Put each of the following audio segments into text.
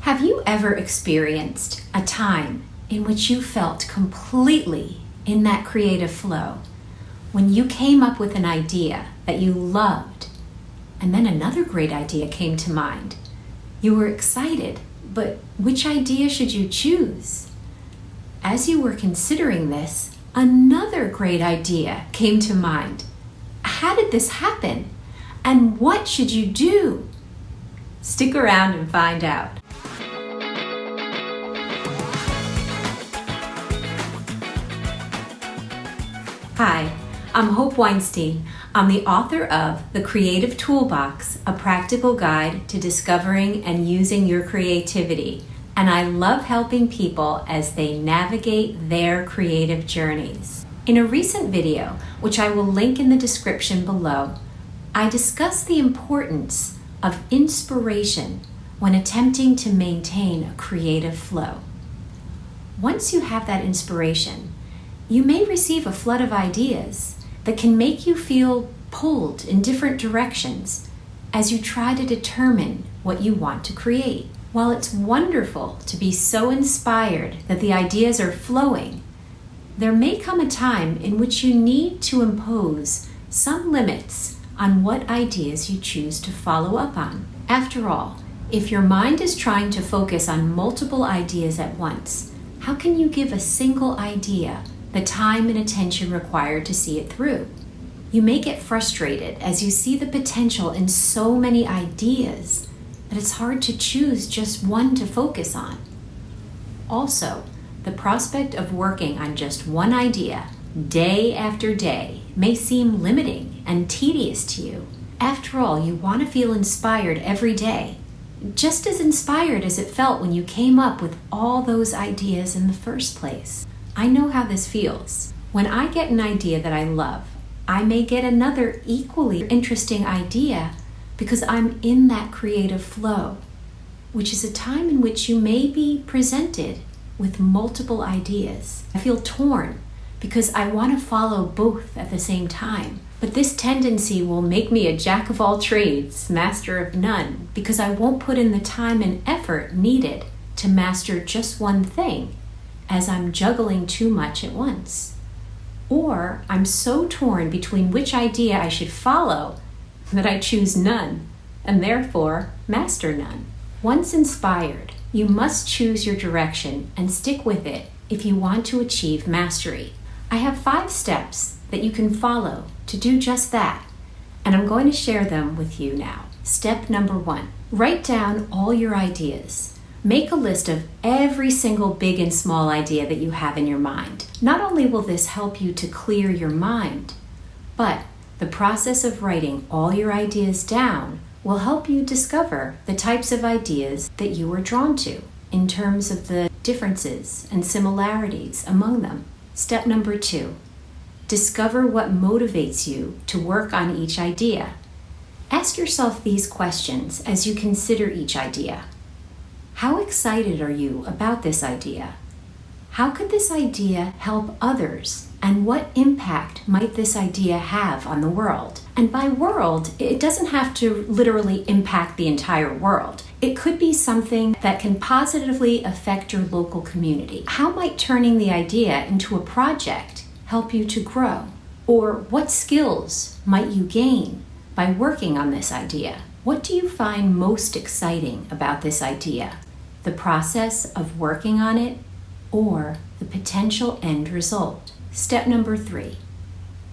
Have you ever experienced a time in which you felt completely in that creative flow, when you came up with an idea that you loved, and then another great idea came to mind? You were excited, but which idea should you choose? As you were considering this, another great idea came to mind. How did this happen? And what should you do? Stick around and find out. Hi, I'm Hope Weinstein. I'm the author of The Creative Toolbox, a practical guide to discovering and using your creativity. And I love helping people as they navigate their creative journeys. In a recent video, which I will link in the description below, I discuss the importance of inspiration when attempting to maintain a creative flow. Once you have that inspiration, you may receive a flood of ideas that can make you feel pulled in different directions as you try to determine what you want to create. While it's wonderful to be so inspired that the ideas are flowing, there may come a time in which you need to impose some limits on what ideas you choose to follow up on. After all, if your mind is trying to focus on multiple ideas at once, how can you give a single idea the time and attention required to see it through? You may get frustrated as you see the potential in so many ideas that it's hard to choose just one to focus on. Also, the prospect of working on just one idea day after day may seem limiting and tedious to you. After all, you want to feel inspired every day, just as inspired as it felt when you came up with all those ideas in the first place. I know how this feels. When I get an idea that I love, I may get another equally interesting idea because I'm in that creative flow, which is a time in which you may be presented with multiple ideas. I feel torn because I want to follow both at the same time. But this tendency will make me a jack of all trades, master of none, because I won't put in the time and effort needed to master just one thing, as I'm juggling too much at once. Or I'm so torn between which idea I should follow that I choose none, and therefore master none. Once inspired, you must choose your direction and stick with it if you want to achieve mastery. I have 5 steps that you can follow to do just that, and I'm going to share them with you now. Step number 1, write down all your ideas. Make a list of every single big and small idea that you have in your mind. Not only will this help you to clear your mind, but the process of writing all your ideas down will help you discover the types of ideas that you are drawn to in terms of the differences and similarities among them. Step number 2, discover what motivates you to work on each idea. Ask yourself these questions as you consider each idea. How excited are you about this idea? How could this idea help others? And what impact might this idea have on the world? And by world, it doesn't have to literally impact the entire world. It could be something that can positively affect your local community. How might turning the idea into a project help you to grow? Or what skills might you gain by working on this idea? What do you find most exciting about this idea? The process of working on it, or the potential end result? Step number 3,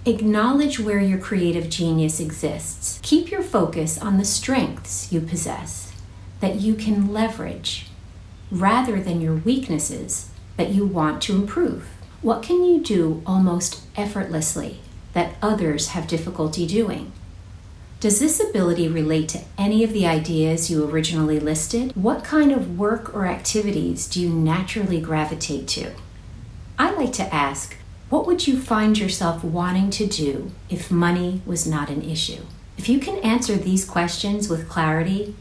acknowledge where your creative genius exists. Keep your focus on the strengths you possess that you can leverage, rather than your weaknesses that you want to improve. What can you do almost effortlessly that others have difficulty doing? Does this ability relate to any of the ideas you originally listed? What kind of work or activities do you naturally gravitate to? I like to ask, what would you find yourself wanting to do if money was not an issue? If you can answer these questions with clarity,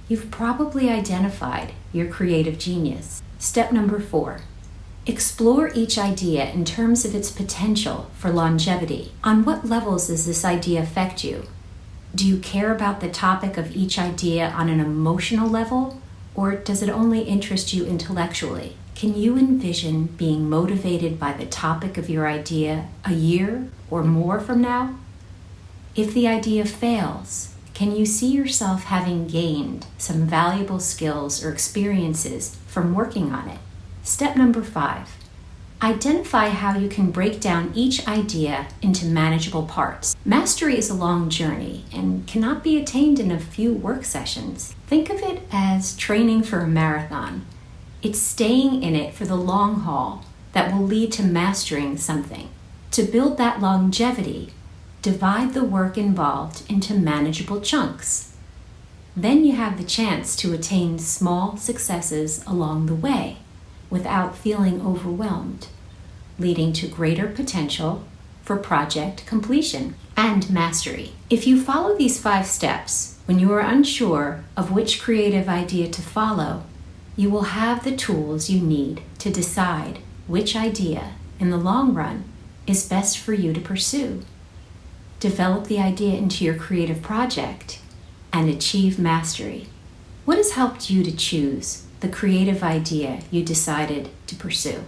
you've probably identified your creative genius. Step number 4, explore each idea in terms of its potential for longevity. On what levels does this idea affect you? Do you care about the topic of each idea on an emotional level Or does it only interest you intellectually? Can you envision being motivated by the topic of your idea a year or more from now? If the idea fails, can you see yourself having gained some valuable skills or experiences from working on it? Step number 5. Identify how you can break down each idea into manageable parts. Mastery is a long journey and cannot be attained in a few work sessions. Think of it as training for a marathon. It's staying in it for the long haul that will lead to mastering something. To build that longevity, divide the work involved into manageable chunks. Then you have the chance to attain small successes along the way without feeling overwhelmed, leading to greater potential for project completion and mastery. If you follow these 5 steps, when you are unsure of which creative idea to follow, you will have the tools you need to decide which idea, in the long run, is best for you to pursue. Develop the idea into your creative project and achieve mastery. What has helped you to choose the creative idea you decided to pursue?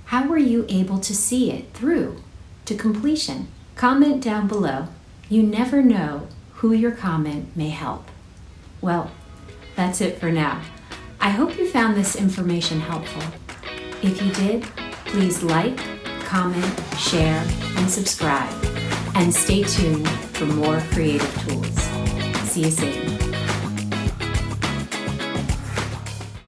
How were you able to see it through to completion? Comment down below. You never know who your comment may help. Well, that's it for now. I hope you found this information helpful. If you did, please like, comment, share, and subscribe. And stay tuned for more creative tools. See you soon.